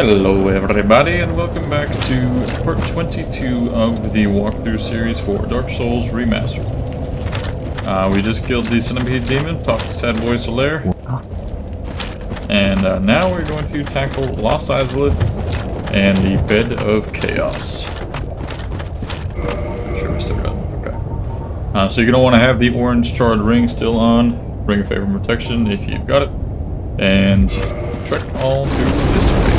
Hello everybody and welcome back to part 22 of the walkthrough series for Darksouls Remastered. We just killed the centipede demon, talked to Sad Boy Solaire, and now we're going to tackle Lost Izalith and the Bed of Chaos. Sure, we still got it. Okay. So you're going to want to have the orange charred ring still on, ring of favor and protection if you've got it, and trek all through this way.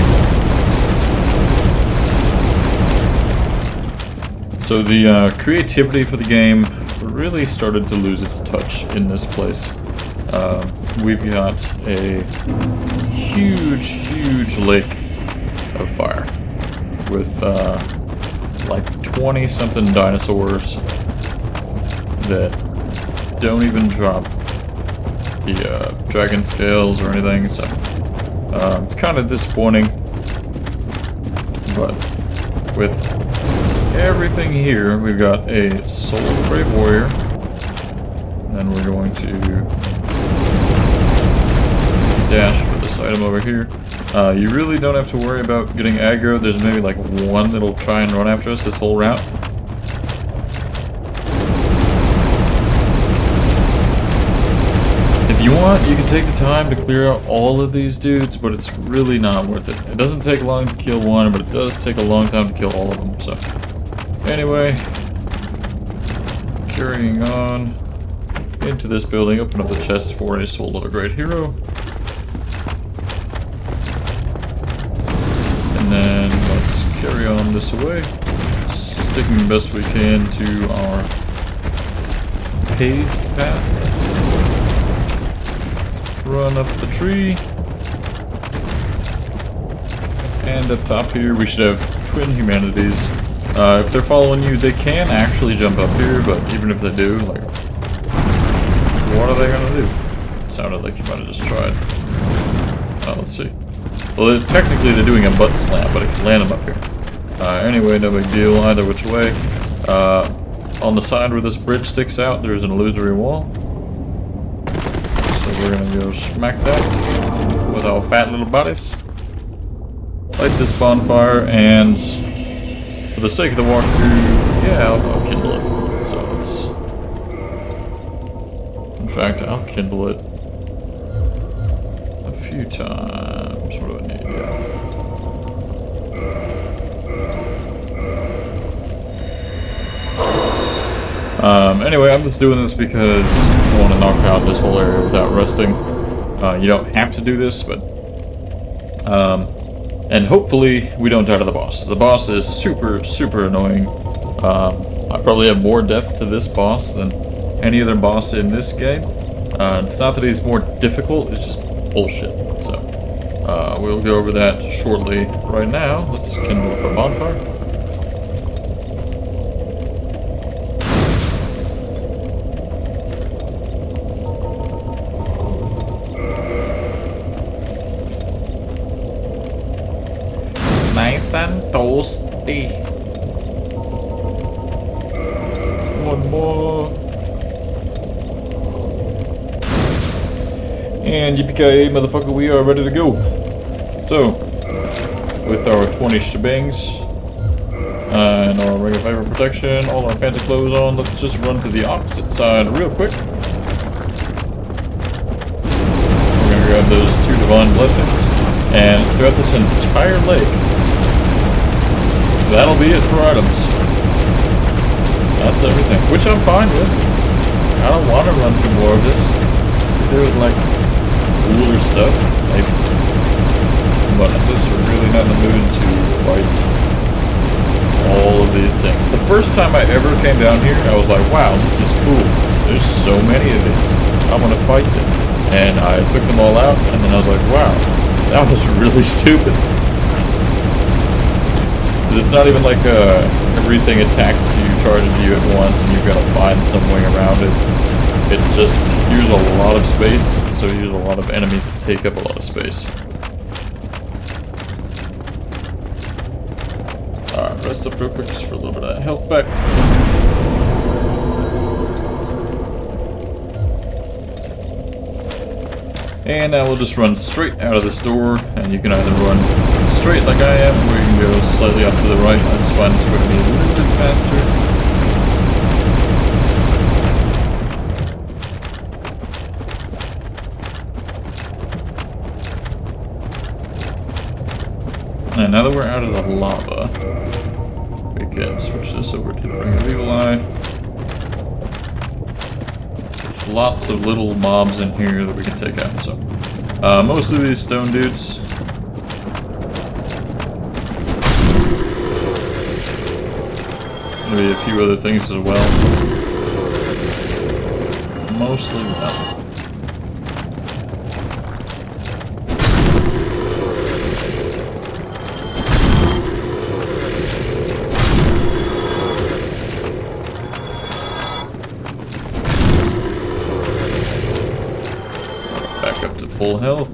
So the creativity for the game really started to lose its touch in this place. We've got a huge lake of fire with like 20-something dinosaurs that don't even drop the dragon scales or anything, so it's kind of disappointing, but with everything here, we've got a Soul of Brave Warrior, and we're going to dash for this item over here. You really don't have to worry about getting aggro. There's maybe like one that'll try and run after us this whole route. If you want, you can take the time to clear out all of these dudes, but it's really not worth it. It doesn't take long to kill one, but it does take a long time to kill all of them, so... Anyway, carrying on into this building, open up the chest for a Soul of a Great Hero. And then let's carry on this way, sticking the best we can to our paved path. Run up the tree. And up top here we should have twin humanities. If they're following you, they can actually jump up here, but even if they do, like, what are they gonna do? It sounded like you might have just tried. Let's see. Well, technically they're doing a butt slam, but it can land them up here. Anyway, no big deal either which way. On the side where this bridge sticks out, there's an illusory wall. So we're gonna go smack that with our fat little bodies. Light this bonfire, and for the sake of the walkthrough, yeah, I'll kindle it. So let's... In fact, I'll kindle it a few times. What do I need? Yeah. Anyway, I'm just doing this because I want to knock out this whole area without resting. You don't have to do this, but... and hopefully we don't die to the boss. The boss is super annoying. I probably have more deaths to this boss than any other boss in this game. It's not that he's more difficult, it's just bullshit. So, we'll go over that shortly. Right now, let's kindle up a bonfire. Nice and toasty. One more. And yippee-ki-yay, motherfucker, we are ready to go. So, with our 20 shebangs and our ring of favor protection, all our fancy clothes on, let's just run to the opposite side real quick. We're gonna grab those 2 divine blessings, and throughout this entire lake, that'll be it for items. That's everything, which I'm fine with. I don't want to run through more of this. If there was like cooler stuff, maybe. But I'm just really not in the mood to fight all of these things. The first time I ever came down here, I was like, wow, this is cool. There's so many of these. I'm gonna fight them. And I took them all out, and then I was like, wow, that was really stupid. It's not even like everything attacks you, charges you at once, and you've got to find some way around it. It's just, here's a lot of space, so here's a lot of enemies that take up a lot of space. Alright, rest up real quick just for a little bit of that health back. And now we'll just run straight out of this door, and you can either run straight like I am, or you can go slightly up to the right. I just find it's going to be a little bit faster. And now that we're out of the lava, we can switch this over to the Ring of Evil Eye. There's lots of little mobs in here that we can take out. So, most of these stone dudes. Maybe a few other things as well. Mostly nothing. Full health.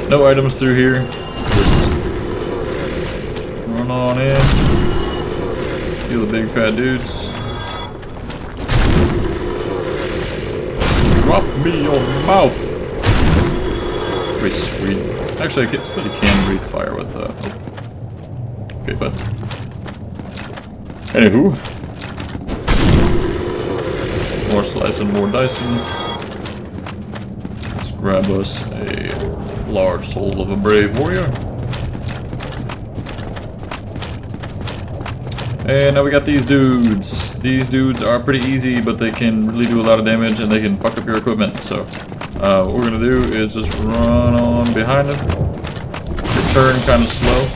No items through here. Just run on in. Kill the big fat dudes. Drop me your mouth. Very sweet. Actually, I can breathe fire with okay, but anywho, more slicing, more dicing. Grab us a large soul of a brave warrior. And now we got these dudes. These dudes are pretty easy, but they can really do a lot of damage and they can fuck up your equipment. So what we're gonna do is just run on behind them. Return kind of slow.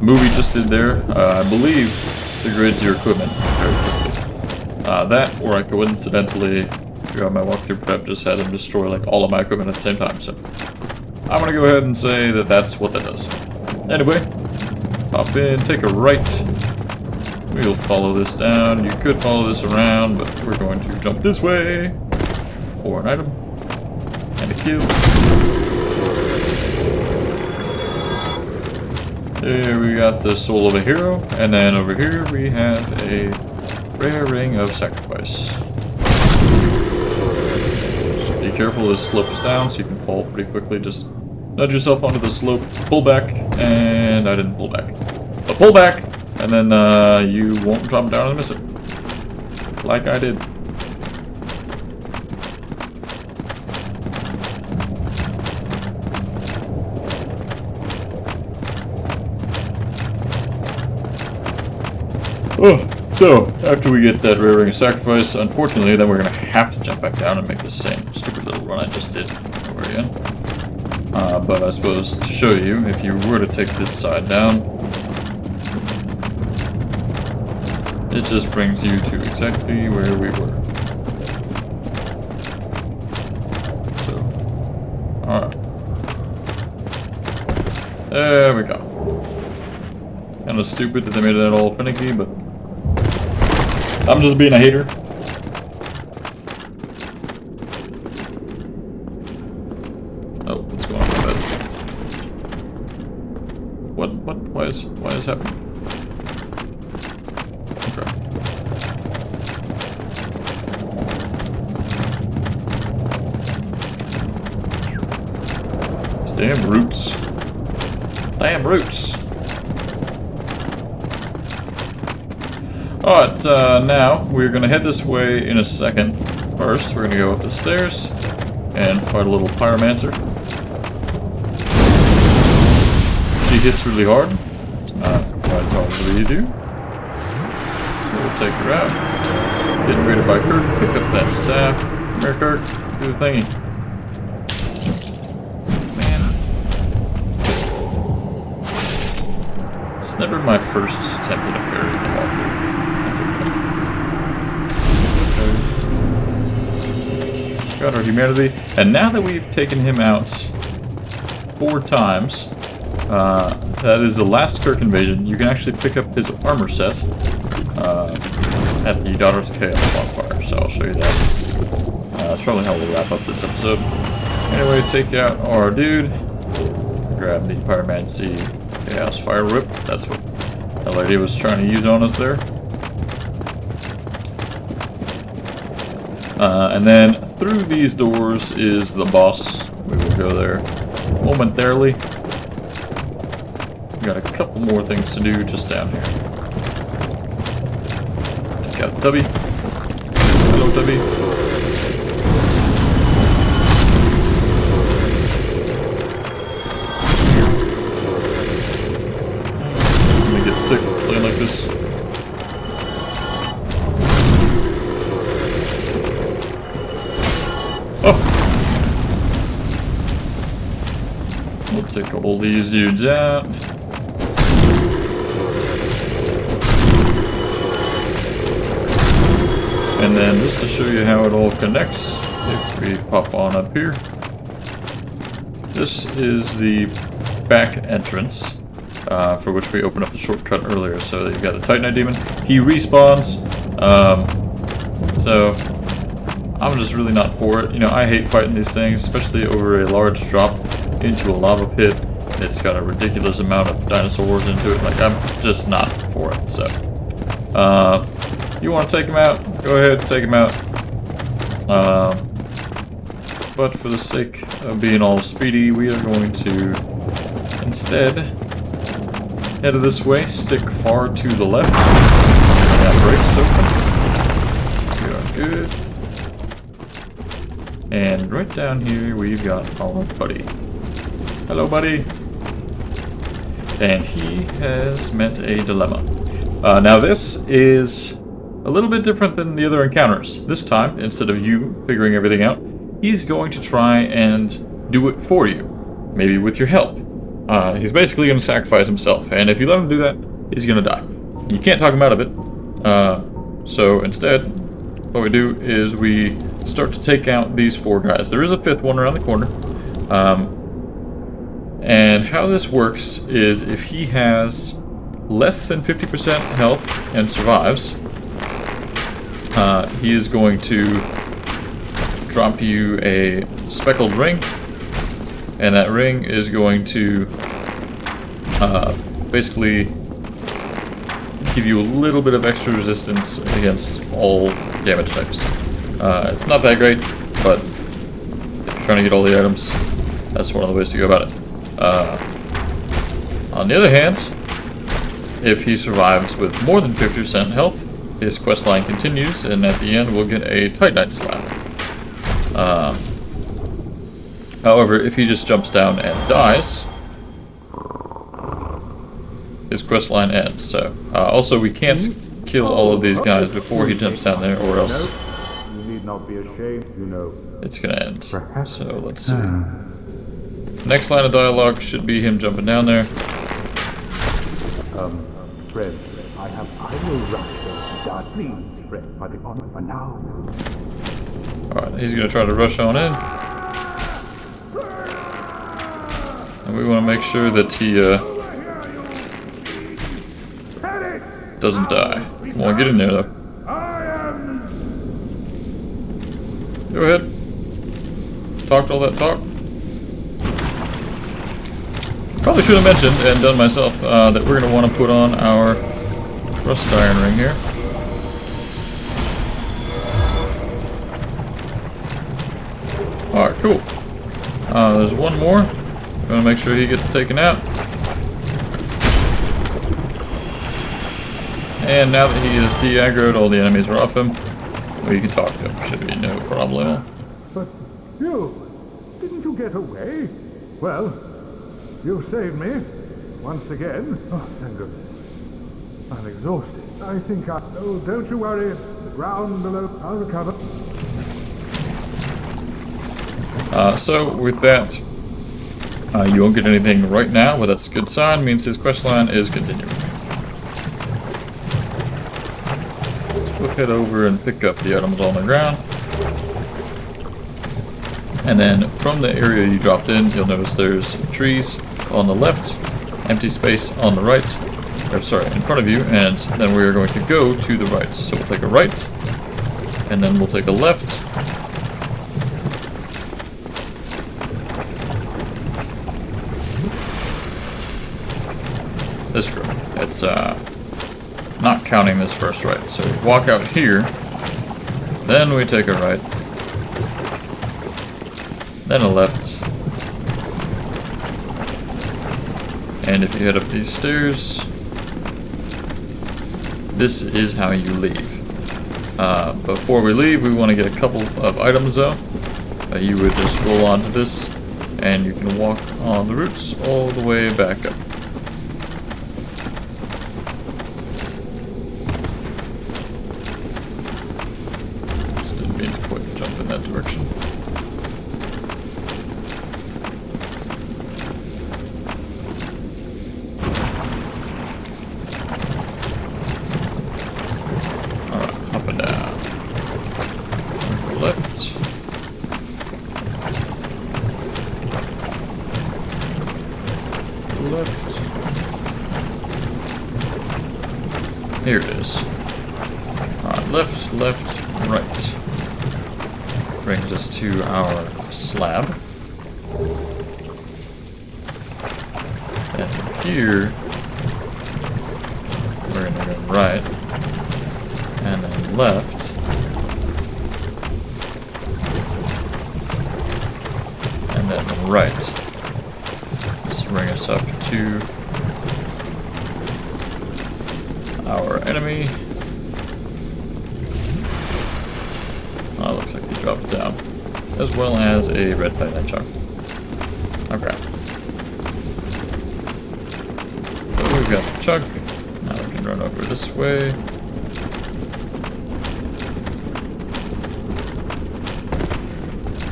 Movie just did there. I believe degrades your equipment very quickly. That, or I could incidentally, throughout my walkthrough prep, just had them destroy like all of my equipment at the same time. So I'm gonna go ahead and say that that's what that does. Anyway, hop in, take a right. We'll follow this down. You could follow this around, but we're going to jump this way for an item and a kill. There we got the soul of a hero, and then over here we have a rare ring of sacrifice. Be careful, this slopes down so you can fall pretty quickly. Just nudge yourself onto the slope, pull back, and I didn't pull back. But pull back, and then you won't drop down and miss it. Like I did. Oh. So, after we get that rare ring of sacrifice, unfortunately, then we're going to have to jump back down and make the same stupid little run I just did over again. But I suppose to show you, if you were to take this side down, it just brings you to exactly where we were. So, alright. There we go. Kind of stupid that they made it all finicky, but I'm just being a hater. Oh, what's going on with that? What? Why is happening? Okay. These damn roots. Damn roots. Alright, now we're going to head this way in a second. First, we're going to go up the stairs and fight a little pyromancer. She hits really hard. It's not quite as hard as you do. So we'll take her out. Getting greeted by Kirk. Pick up that staff. Come here, Kirk. Do the thingy. Man. It's never my first attempt at a parry in the walkthrough. That's okay. Got our humanity. And now that we've taken him out 4 times, that is the last Kirk invasion, you can actually pick up his armor set at the Daughters of Chaos bonfire. So I'll show you that. That's probably how we'll wrap up this episode. Anyway, take out our dude. Grab the Pyromancy Chaos Fire Whip. That's what that lady was trying to use on us there. And then through these doors is the boss. We will go there momentarily. We got a couple more things to do just down here. Take out Tubby. Hello, Tubby. I'm gonna get sick playing like this. Oh! We'll take all these dudes out. And then just to show you how it all connects, if we pop on up here, this is the back entrance for which we opened up the shortcut earlier. So you've got the Titanite Demon. He respawns, so I'm just really not for it. You know, I hate fighting these things, especially over a large drop into a lava pit. It's got a ridiculous amount of dinosaurs into it. Like, I'm just not for it. So, you want to take him out? Go ahead, take him out. But for the sake of being all speedy, we are going to instead head this way, stick far to the left. That breaks open. We are good. And right down here, we've got our buddy. Hello, buddy. And he has met a dilemma. Now this is a little bit different than the other encounters. This time, instead of you figuring everything out, he's going to try and do it for you. Maybe with your help. He's basically going to sacrifice himself. And if you let him do that, he's going to die. You can't talk him out of it. So instead, what we do is we start to take out these 4 guys. There is a 5th one around the corner. And how this works is if he has less than 50% health and survives, he is going to drop you a speckled ring, and that ring is going to basically give you a little bit of extra resistance against all damage types. It's not that great, but if you're trying to get all the items, that's one of the ways to go about it. On the other hand, if he survives with more than 50% health, his quest line continues, and at the end we'll get a Titanite slab. However, if he just jumps down and dies, his quest line ends. So, also we can't kill all of these guys before he jumps down there, or else you need not be ashamed, you know. It's gonna end. So let's see. Next line of dialogue should be him jumping down there. Friend, I will rush those dark. Please, friend, by the honor for now. Alright, he's gonna try to rush on in. And we want to make sure that he doesn't die. Come on, get in there though. Go ahead. Talked all that talk. Probably should have mentioned and done myself that we're going to want to put on our rust iron ring here. Alright, cool. There's one more. Going to make sure he gets taken out. And now that he is de-aggroed, all the enemies are off him. We can talk to him. Should be no problem. But you, didn't you get away? Well, you saved me once again. Oh, thank goodness. I'm exhausted. I think I... Oh, don't you worry. The ground below, I'll recover. So with that, you won't get anything right now, but that's a good sign. Means his quest line is continuing. We'll head over and pick up the items on the ground. And then from the area you dropped in, you'll notice there's trees on the left, empty space on the right, or sorry, in front of you, and then we are going to go to the right. So we'll take a right, and then we'll take a left. This room. It's not counting this first right. So we walk out here, then we take a right, then a left, And if you head up these stairs, this is how you leave. Before we leave, we want to get a couple of items though. You would just roll onto this, and you can walk on the roots all the way back up. Just didn't mean to quite jump in that direction. Alright, up and down. Left. Left. Here it is. Alright, left, left, right. Brings us to our slab. And from here, we're gonna go right. And then left. And then right. This will bring us up to our enemy. Oh, looks like he dropped down. As well as a red titanite chunk. Okay. So we've got the chunk. Now we can run over this way.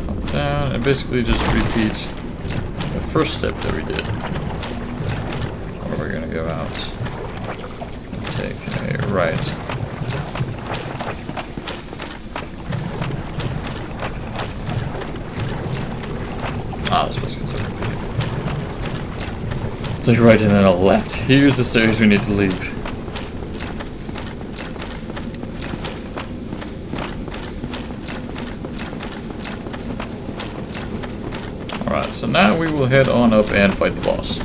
Up, down, and basically just repeat the first step that we did. Or we're gonna go out and take a right. Ah, this was considered. Take a right and then a left. Here's the stairs we need to leave. Alright, so now we will head on up and fight the boss.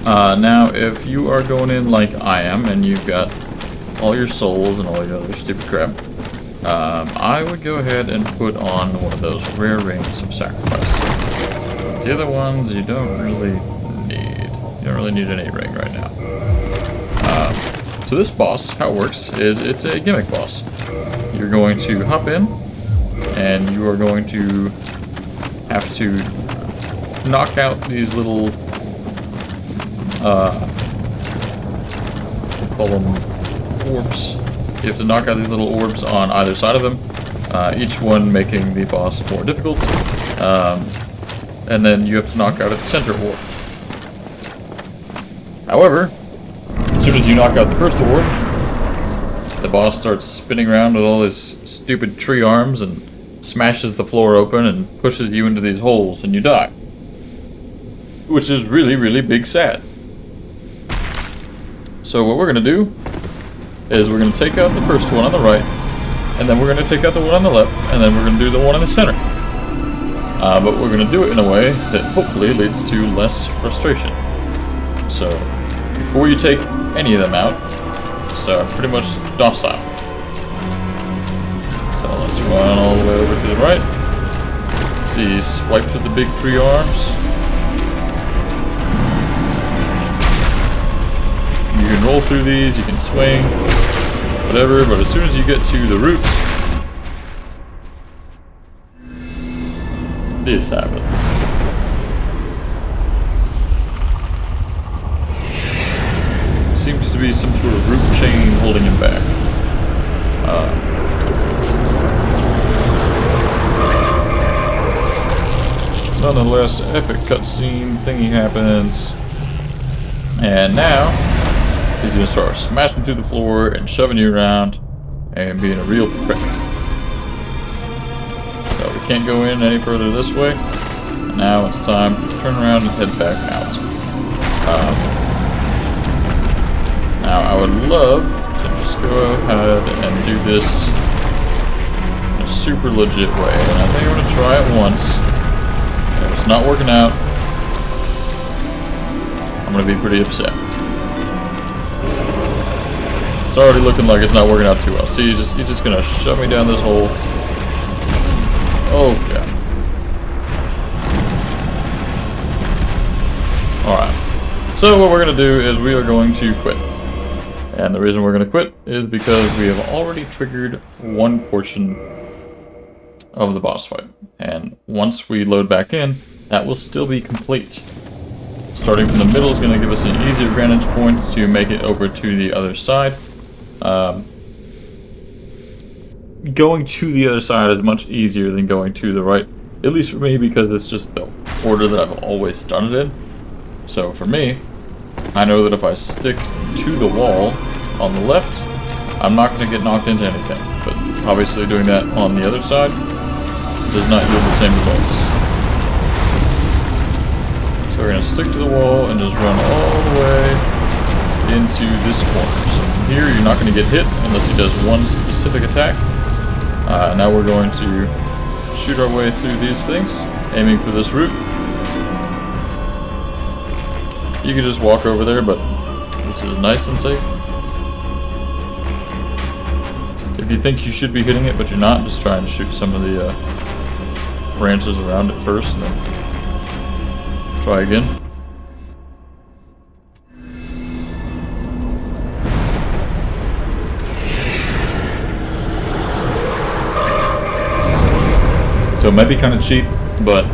Now, if you are going in like I am, and you've got all your souls and all your other stupid crap, I would go ahead and put on one of those rare rings of sacrifice. The other ones you don't really need. You don't really need any ring right now. So this boss, how it works, is it's a gimmick boss. You're going to hop in, and you are going to have to knock out these little, call them orbs. You have to knock out these little orbs on either side of them, each one making the boss more difficult. And then you have to knock out its center orb. However, as soon as you knock out the first orb, the boss starts spinning around with all his stupid tree arms and smashes the floor open and pushes you into these holes and you die. Which is really, really big sad. So what we're going to do is we're going to take out the first one on the right, and then we're going to take out the one on the left, and then we're going to do the one in the center. But we're going to do it in a way that hopefully leads to less frustration. So, before you take any of them out, just pretty much docile. So let's run all the way over to the right. See, he swipes with the big tree arms. You can roll through these, you can swing, whatever, but as soon as you get to the roots, this happens. Seems to be some sort of root chain holding him back. Nonetheless, epic cutscene thingy happens. And now, he's gonna start smashing through the floor and shoving you around and being a real prick. So we can't go in any further this way. Now it's time to turn around and head back out. Now I would love to just go ahead and do this in a super legit way. And I think I'm gonna try it once. If it's not working out, I'm gonna be pretty upset. It's already looking like it's not working out too well. See, he's just gonna shove me down this hole. Oh god. Alright. So what we're going to do is we are going to quit. And the reason we're going to quit is because we have already triggered one portion of the boss fight. And once we load back in, that will still be complete. Starting from the middle is going to give us an easier vantage point to make it over to the other side. Going to the other side is much easier than going to the right. At least for me, because it's just the order that I've always done it in. So for me, I know that if I stick to the wall on the left, I'm not going to get knocked into anything. But obviously doing that on the other side does not yield the same results. So we're going to stick to the wall and just run all the way into this corner. So from here, you're not going to get hit unless he does one specific attack. Now we're going to shoot our way through these things, aiming for this route. You can just walk over there, but this is nice and safe. If you think you should be hitting it, but you're not, just try and shoot some of the branches around it first, and then try again. So it might be kind of cheap, but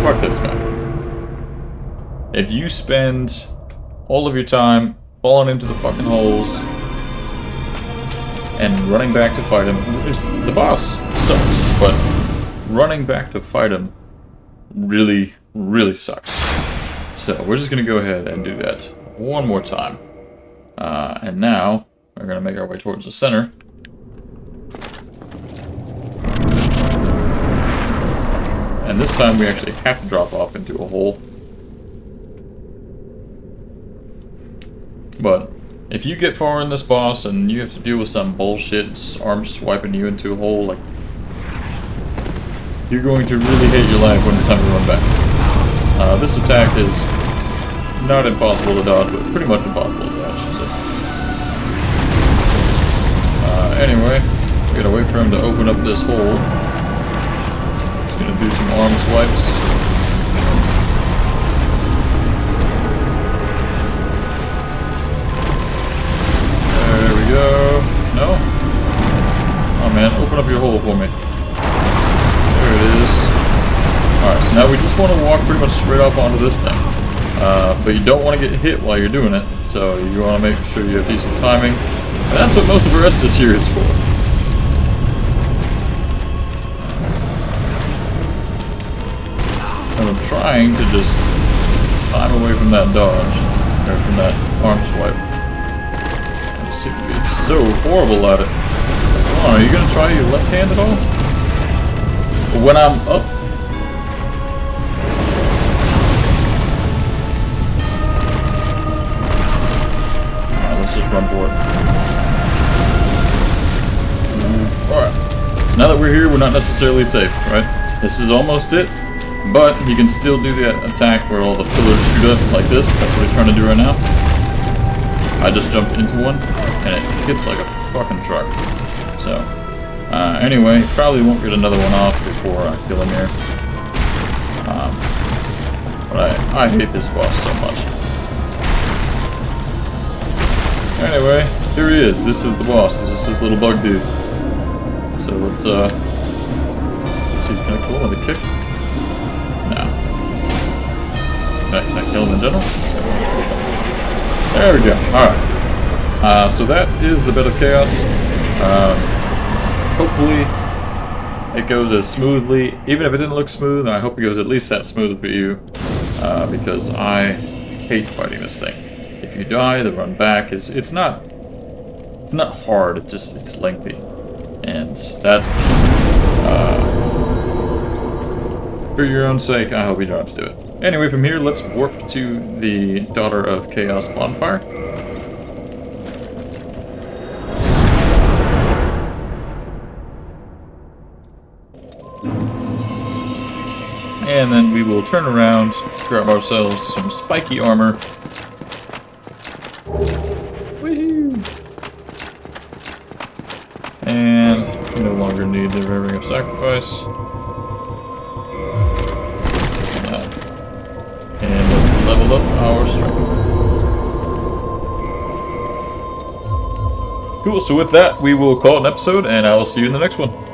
fuck this guy. If you spend all of your time falling into the fucking holes and running back to fight him, the boss sucks, but running back to fight him really, really sucks. So we're just going to go ahead and do that one more time. And now we're going to make our way towards the center. And this time we actually have to drop off into a hole. But if you get far in this boss and you have to deal with some bullshit arm swiping you into a hole, like, you're going to really hate your life when it's time to run back. This attack is not impossible to dodge, but pretty much impossible to dodge. So. Anyway, we gotta wait for him to open up this hole. He's gonna do some arm swipes. There we go. No? Oh man, open up your hole for me. There it is. Alright, so now we just want to walk pretty much straight up onto this thing. But you don't want to get hit while you're doing it, so you want to make sure you have decent timing. And that's what most of the rest of this here is for. And I'm trying to just time away from that dodge, or from that arm swipe. I just seem to be so horrible at it. Come on, are you going to try your left hand at all? When I'm up. Alright, let's just run for it. Alright. Now that we're here, we're not necessarily safe, right? This is almost it. But he can still do that attack where all the pillars shoot up like this. That's what he's trying to do right now. I just jumped into one, and it hits like a fucking truck. So, anyway, probably won't get another one off before I kill him here. But I hate this boss so much. Anyway, here he is. This is the boss. This is this little bug dude. So let's see if can I kill him with a kick? No. Can I kill him in general? So, there we go. Alright. So that is the bit of chaos. Hopefully it goes as smoothly. Even if it didn't look smooth, I hope it goes at least that smooth for you. Because I hate fighting this thing. If you die, the run back is it's not hard, it's lengthy. And that's what she said. For your own sake, I hope you don't have to do it. Anyway, from here, let's warp to the Daughter of Chaos bonfire. And then we will turn around, grab ourselves some spiky armor. Woohoo! And we no longer need the Ring of Sacrifice. And let's level build up our strength. Cool, so with that, we will call it an episode, and I will see you in the next one.